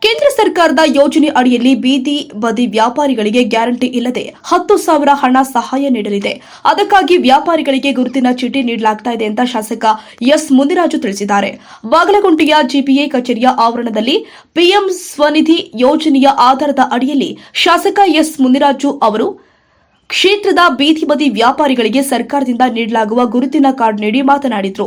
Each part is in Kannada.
ಕೇಂದ್ರ ಸರ್ಕಾರದ ಯೋಜನೆ ಅಡಿಯಲ್ಲಿ ಬೀದಿ ಬದಿ ವ್ಯಾಪಾರಿಗಳಿಗೆ ಗ್ಯಾರಂಟಿ ಇಲ್ಲದೆ 10,000 ಹಣ ಸಹಾಯ ನೀಡಲಿದೆ. ಅದಕ್ಕಾಗಿ ವ್ಯಾಪಾರಿಗಳಿಗೆ ಗುರುತಿನ ಚೀಟಿ ನೀಡಲಾಗುತ್ತಿದೆ ಅಂತ ಶಾಸಕ ಎಸ್ ಮುನಿರಾಜು ತಿಳಿಸಿದ್ದಾರೆ. ಬಾಗಲಕೋಟೆಯ ಜಿಪಿಎ ಕಚೇರಿಯ ಆವರಣದಲ್ಲಿ ಪಿಎಂ ಸ್ವನಿಧಿ ಯೋಜನೆಯ ಆಧಾರದ ಅಡಿಯಲ್ಲಿ ಶಾಸಕ ಎಸ್ ಮುನಿರಾಜು ಅವರು ಕ್ಷೇತ್ರದ ಬೀದಿ ಬದಿ ವ್ಯಾಪಾರಿಗಳಿಗೆ ಸರ್ಕಾರದಿಂದ ನೀಡಲಾಗುವ ಗುರುತಿನ ಕಾರ್ಡ್ ನೀಡಿ ಮಾತನಾಡಿದರು.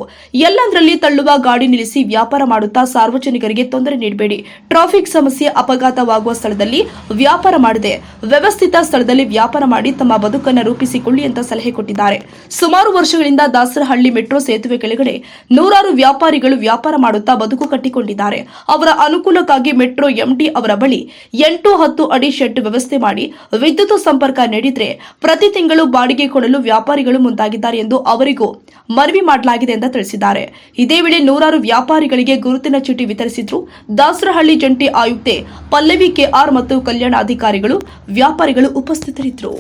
ಎಲ್ಲಂದರಲ್ಲಿ ತಳ್ಳುವ ಗಾಡಿ ನಿಲ್ಲಿಸಿ ವ್ಯಾಪಾರ ಮಾಡುತ್ತಾ ಸಾರ್ವಜನಿಕರಿಗೆ ತೊಂದರೆ ನೀಡಬೇಡಿ. ಟ್ರಾಫಿಕ್ ಸಮಸ್ಯೆ, ಅಪಘಾತವಾಗುವ ಸ್ಥಳದಲ್ಲಿ ವ್ಯಾಪಾರ ಮಾಡದೆ ವ್ಯವಸ್ಥಿತ ಸ್ಥಳದಲ್ಲಿ ವ್ಯಾಪಾರ ಮಾಡಿ ತಮ್ಮ ಬದುಕನ್ನು ರೂಪಿಸಿಕೊಳ್ಳಿ ಅಂತ ಸಲಹೆ ಕೊಟ್ಟಿದ್ದಾರೆ. ಸುಮಾರು ವರ್ಷಗಳಿಂದ ದಾಸರಹಳ್ಳಿ ಮೆಟ್ರೋ ಸೇತುವೆ ಕೆಳಗಡೆ ನೂರಾರು ವ್ಯಾಪಾರಿಗಳು ವ್ಯಾಪಾರ ಮಾಡುತ್ತಾ ಬದುಕು ಕಟ್ಟಿಕೊಂಡಿದ್ದಾರೆ. ಅವರ ಅನುಕೂಲಕ್ಕಾಗಿ ಮೆಟ್ರೋ ಎಂಡಿ ಅವರ ಬಳಿ 8-10 ಅಡಿ ಶೆಡ್ ವ್ಯವಸ್ಥೆ ಮಾಡಿ ವಿದ್ಯುತ್ ಸಂಪರ್ಕ ನೀಡಿದ್ರೆ ಪ್ರತಿ ತಿಂಗಳು ಬಾಡಿಗೆ ಕೊಡಲು ವ್ಯಾಪಾರಿಗಳು ಮುಂದಾಗಿದ್ದಾರೆ ಎಂದು ಅವರಿಗೂ ಮನವಿ ಮಾಡಲಾಗಿದೆ ಎಂದು ತಿಳಿಸಿದ್ದಾರೆ. ಇದೇ ವೇಳೆ ನೂರಾರು ವ್ಯಾಪಾರಿಗಳಿಗೆ ಗುರುತಿನ ಚೀಟಿ ವಿತರಿಸಿದ್ರು. ದಾಸರಹಳ್ಳಿ ಜಂಟಿ ಆಯುಕ್ತೆ ಪಲ್ಲವಿ ಕೆಆರ್ ಮತ್ತು ಕಲ್ಯಾಣ ಅಧಿಕಾರಿಗಳು, ವ್ಯಾಪಾರಿಗಳು ಉಪಸ್ಥಿತರಿದ್ದರು.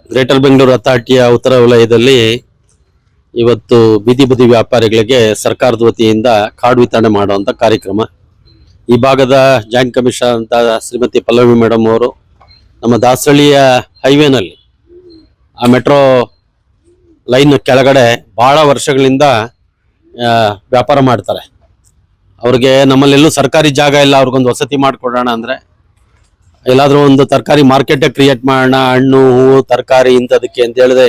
ಗ್ರೇಟರ್ ಬೆಂಗಳೂರು ಅಥಾರಿಟಿಯ ಉತ್ತರ ವಲಯದಲ್ಲಿ ಇವತ್ತು ಬೀದಿ ಬದಿ ವ್ಯಾಪಾರಿಗಳಿಗೆ ಸರ್ಕಾರದ ವತಿಯಿಂದ ಕಾರ್ಡ್ ವಿತರಣೆ ಮಾಡುವಂತ ಕಾರ್ಯಕ್ರಮ. ಈ ಭಾಗದ ಜಾಯಿಂಟ್ ಕಮಿಷನರ್ ಅಂತ ಶ್ರೀಮತಿ ಪಲ್ಲವಿ ಮೇಡಮ್ ಅವರು ನಮ್ಮ ದಾಸರಳ್ಳಿಯ ಹೈವೇನಲ್ಲಿ ಆ ಮೆಟ್ರೋ ಲೈನ್ ಕೆಳಗಡೆ ಬಹಳ ವರ್ಷಗಳಿಂದ ವ್ಯಾಪಾರ ಮಾಡ್ತಾರೆ. ಅವ್ರಿಗೆ ನಮ್ಮಲ್ಲೆಲ್ಲೂ ಸರ್ಕಾರಿ ಜಾಗ ಇಲ್ಲ, ಅವ್ರಿಗೊಂದು ವಸತಿ ಮಾಡಿಕೊಡೋಣ ಅಂದರೆ ಎಲ್ಲಾದರೂ ಒಂದು ತರಕಾರಿ ಮಾರ್ಕೆಟೇ ಕ್ರಿಯೇಟ್ ಮಾಡೋಣ, ಹಣ್ಣು ಹೂವು ತರಕಾರಿ ಇಂಥದಕ್ಕೆ ಅಂತ ಹೇಳಿದ್ರೆ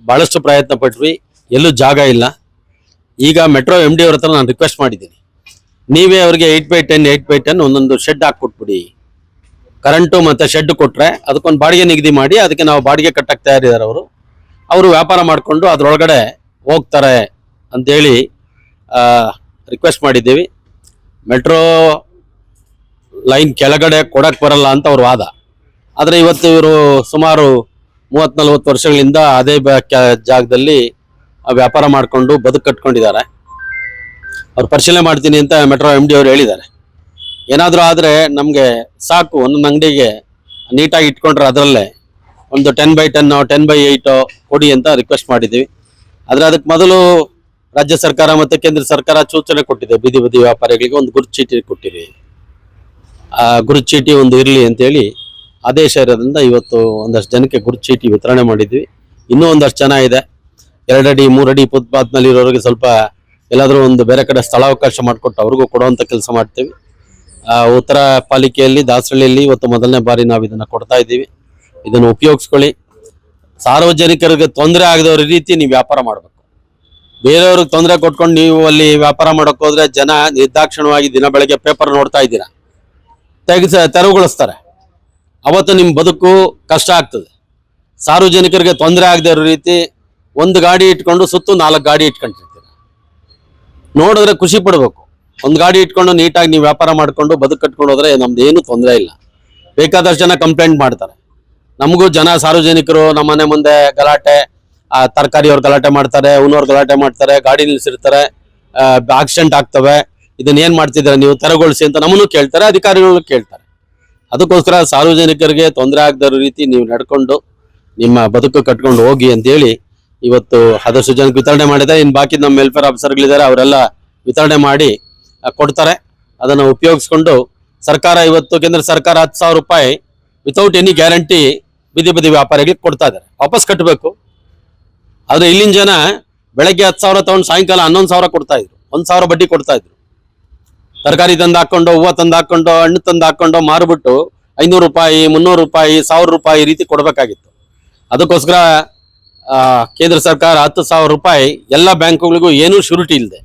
ಭಾಳಷ್ಟು ಪ್ರಯತ್ನ ಪಟ್ವಿ, ಎಲ್ಲೂ ಜಾಗ ಇಲ್ಲ. ಈಗ ಮೆಟ್ರೋ MD ಅವ್ರ ಹತ್ರ ನಾನು ರಿಕ್ವೆಸ್ಟ್ ಮಾಡಿದ್ದೀನಿ, ನೀವೇ ಅವ್ರಿಗೆ 8x10 ಒಂದೊಂದು ಶೆಡ್ ಹಾಕ್ಕೊಟ್ಬಿಡಿ. ಕರೆಂಟು ಮತ್ತು ಶೆಡ್ ಕೊಟ್ಟರೆ ಅದಕ್ಕೊಂದು ಬಾಡಿಗೆ ನಿಗದಿ ಮಾಡಿ ಅದಕ್ಕೆ ನಾವು ಬಾಡಿಗೆ ಕಟ್ಟಕ್ಕೆ ತಯಾರಿದ್ದಾರೆ. ಅವರು ವ್ಯಾಪಾರ ಮಾಡಿಕೊಂಡು ಅದರೊಳಗಡೆ ಹೋಗ್ತಾರೆ ಅಂತೇಳಿ ರಿಕ್ವೆಸ್ಟ್ ಮಾಡಿದ್ದೀವಿ. ಮೆಟ್ರೋ ಲೈನ್ ಕೆಳಗಡೆ ಕೊಡಕ್ಕೆ ಬರಲ್ಲ ಅಂತ ಅವ್ರ ವಾದ. ಆದರೆ ಇವತ್ತು ಇವರು ಸುಮಾರು 30-40 ವರ್ಷಗಳಿಂದ ಅದೇ ಜಾಗದಲ್ಲಿ ವ್ಯಾಪಾರ ಮಾಡಿಕೊಂಡು ಬದುಕು ಕಟ್ಕೊಂಡಿದ್ದಾರೆ. ಅವ್ರು ಪರಿಶೀಲನೆ ಮಾಡ್ತೀನಿ ಅಂತ ಮೆಟ್ರೋ MD ಅವರು ಹೇಳಿದ್ದಾರೆ. ಏನಾದರೂ ಆದರೆ ನಮಗೆ ಸಾಕು, ಒಂದೊಂದು ಅಂಗಡಿಗೆ ನೀಟಾಗಿ ಇಟ್ಕೊಂಡ್ರೆ ಅದರಲ್ಲೇ ಒಂದು 10x10 10x8 ಕೊಡಿ ಅಂತ ರಿಕ್ವೆಸ್ಟ್ ಮಾಡಿದ್ದೀವಿ. ಆದರೆ ಅದಕ್ಕೆ ಮೊದಲು ರಾಜ್ಯ ಸರ್ಕಾರ ಮತ್ತು ಕೇಂದ್ರ ಸರ್ಕಾರ ಸೂಚನೆ ಕೊಟ್ಟಿದೆ, ಬೀದಿ ಬದಿ ವ್ಯಾಪಾರಿಗಳಿಗೆ ಒಂದು ಗುರುತು ಚೀಟಿ ಕೊಟ್ಟಿರಿ, ಆ ಗುರುತು ಚೀಟಿ ಒಂದು ಇರಲಿ ಅಂತೇಳಿ ಆದೇಶ ಇರೋದ್ರಿಂದ ಇವತ್ತು ಒಂದಷ್ಟು ಜನಕ್ಕೆ ಗುರುತು ಚೀಟಿ ವಿತರಣೆ ಮಾಡಿದ್ವಿ. ಇನ್ನೂ ಒಂದಷ್ಟು ಜನ ಇದೆ, 2 ಅಡಿ 3 ಅಡಿ ಫುಟ್ಪಾತ್ನಲ್ಲಿ ಇರೋರಿಗೆ ಸ್ವಲ್ಪ ಎಲ್ಲಾದರೂ ಒಂದು ಬೇರೆ ಕಡೆ ಸ್ಥಳಾವಕಾಶ ಮಾಡಿಕೊಟ್ಟು ಅವ್ರಿಗೂ ಕೊಡುವಂಥ ಕೆಲಸ ಮಾಡ್ತೀವಿ. ಉತ್ತರ ಪಾಲಿಕೆಯಲ್ಲಿ ದಾಸರಳ್ಳಿಯಲ್ಲಿ ಇವತ್ತು ಮೊದಲನೇ ಬಾರಿ ನಾವು ಇದನ್ನು ಕೊಡ್ತಾ ಇದ್ದೀವಿ. ಇದನ್ನು ಉಪಯೋಗಿಸ್ಕೊಳ್ಳಿ. ಸಾರ್ವಜನಿಕರಿಗೆ ತೊಂದರೆ ಆಗದವ್ರ ರೀತಿ ನೀವು ವ್ಯಾಪಾರ ಮಾಡಬೇಕು. ಬೇರೆಯವ್ರಿಗೆ ತೊಂದರೆ ಕೊಟ್ಕೊಂಡು ನೀವು ಅಲ್ಲಿ ವ್ಯಾಪಾರ ಮಾಡೋಕೆ ಹೋದ್ರೆ ಜನ ನಿರ್ದಾಕ್ಷಿಣ್ಯವಾಗಿ ದಿನ ಬೆಳಗ್ಗೆ ಪೇಪರ್ ನೋಡ್ತಾ ಇದ್ದೀರಾ, ತೆರವುಗೊಳಿಸ್ತಾರೆ. ಅವತ್ತು ನಿಮ್ಮ ಬದುಕು ಕಷ್ಟ ಆಗ್ತದೆ. ಸಾರ್ವಜನಿಕರಿಗೆ ತೊಂದರೆ ಆಗದೇ ಇರೋ ರೀತಿ ಒಂದು ಗಾಡಿ ಇಟ್ಕೊಂಡು ಸುತ್ತು 4 ಗಾಡಿ ಇಟ್ಕೊಂಡಿರ್ತೀರ. ನೋಡಿದ್ರೆ ಖುಷಿ ಪಡಬೇಕು. ಒಂದು ಗಾಡಿ ಇಟ್ಕೊಂಡು ನೀಟಾಗಿ ನೀವು ವ್ಯಾಪಾರ ಮಾಡ್ಕೊಂಡು ಬದುಕು ಕಟ್ಕೊಂಡು ಹೋದ್ರೆ ನಮ್ದು ಏನು ತೊಂದರೆ ಇಲ್ಲ. ಬೇಕಾದಷ್ಟು ಜನ ಕಂಪ್ಲೇಂಟ್ ಮಾಡ್ತಾರೆ. ನಮಗೂ ಜನ ಸಾರ್ವಜನಿಕರು ನಮ್ಮ ಮನೆ ಮುಂದೆ ಗಲಾಟೆ, ತರಕಾರಿಯವ್ರು ಗಲಾಟೆ ಮಾಡ್ತಾರೆ, ಹೂನವ್ರು ಗಲಾಟೆ ಮಾಡ್ತಾರೆ, ಗಾಡಿ ನಿಲ್ಲಿಸಿರ್ತಾರೆ, ಆಕ್ಸಿಡೆಂಟ್ ಆಗ್ತವೆ, ಇದನ್ನ ಏನ್ ಮಾಡ್ತಿದ್ದಾರೆ ನೀವು ತೆರವುಗೊಳಿಸಿ ಅಂತ ನಮ್ಮನ್ನು ಕೇಳ್ತಾರೆ, ಅಧಿಕಾರಿಗಳು ಕೇಳ್ತಾರೆ. ಅದಕ್ಕೋಸ್ಕರ ಸಾರ್ವಜನಿಕರಿಗೆ ತೊಂದರೆ ಆಗದ ರೀತಿ ನೀವು ನಡ್ಕೊಂಡು ನಿಮ್ಮ ಬದುಕು ಕಟ್ಕೊಂಡು ಹೋಗಿ ಅಂತೇಳಿ ಇವತ್ತು ಆದಷ್ಟು ಜನಕ್ಕೆ ವಿತರಣೆ ಮಾಡಿದೆ. ಇನ್ನು ಬಾಕಿ ನಮ್ಮ ವೆಲ್ಫೇರ್ ಆಫೀಸರ್ಗಳಿದ್ದಾರೆ, ಅವರೆಲ್ಲ ವಿತರಣೆ ಮಾಡಿ ಕೊಡ್ತಾರೆ. ಅದನ್ನು ಉಪಯೋಗಿಸ್ಕೊಂಡು ಸರ್ಕಾರ ಇವತ್ತು ಕೇಂದ್ರ ಸರ್ಕಾರ 10,000 ರೂಪಾಯಿ ವಿತೌಟ್ ಎನಿ ಗ್ಯಾರಂಟಿ ಬೀದಿ ಬದಿ ವ್ಯಾಪಾರಿಗಳಿಗೆ ಕೊಡ್ತಾ ಇದ್ದಾರೆ. ವಾಪಸ್ ಕಟ್ಟಬೇಕು. ಆದರೆ ಇಲ್ಲಿನ ಜನ ಬೆಳಗ್ಗೆ 10,000 ತಗೊಂಡು ಸಾಯಂಕಾಲ 11,000 ಕೊಡ್ತಾ ಇದ್ರು, 1,000 ಬಡ್ಡಿ ಕೊಡ್ತಾ ಇದ್ರು. ತರಕಾರಿ ತಂದು ಹಾಕೊಂಡು, ಹೂವು ತಂದು ಹಾಕೊಂಡು, ಹಣ್ಣು ತಂದು ಹಾಕೊಂಡು ಮಾರ್ಬಿಟ್ಟು 500 ರೂಪಾಯಿ 300 ರೂಪಾಯಿ 1,000 ರೂಪಾಯಿ ಈ ರೀತಿ ಕೊಡಬೇಕಾಗಿತ್ತು. ಅದಕ್ಕೋಸ್ಕರ ಕೇಂದ್ರ ಸರ್ಕಾರ 10,000 ರೂಪಾಯಿ ಎಲ್ಲ ಬ್ಯಾಂಕ್ಗಳಿಗೂ ಏನೂ ಶ್ಯೂರಿಟಿ ಇಲ್ಲದೆ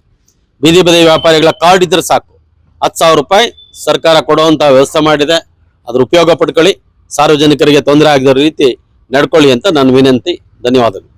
ಬೀದಿ ಬದಿ ವ್ಯಾಪಾರಿಗಳ ಕಾರ್ಡ್ ಇದ್ರೆ ಸಾಕು 10,000 ರೂಪಾಯಿ ಸರ್ಕಾರ ಕೊಡುವಂತ ವ್ಯವಸ್ಥೆ ಮಾಡಿದೆ. ಅದ್ರ ಉಪಯೋಗ ಪಡ್ಕೊಳ್ಳಿ. ಸಾರ್ವಜನಿಕರಿಗೆ ತೊಂದರೆ ಆಗದ ರೀತಿ ನಡ್ಕೊಳ್ಳಿ ಅಂತ ನನ್ನ ವಿನಂತಿ. ಧನ್ಯವಾದಗಳು.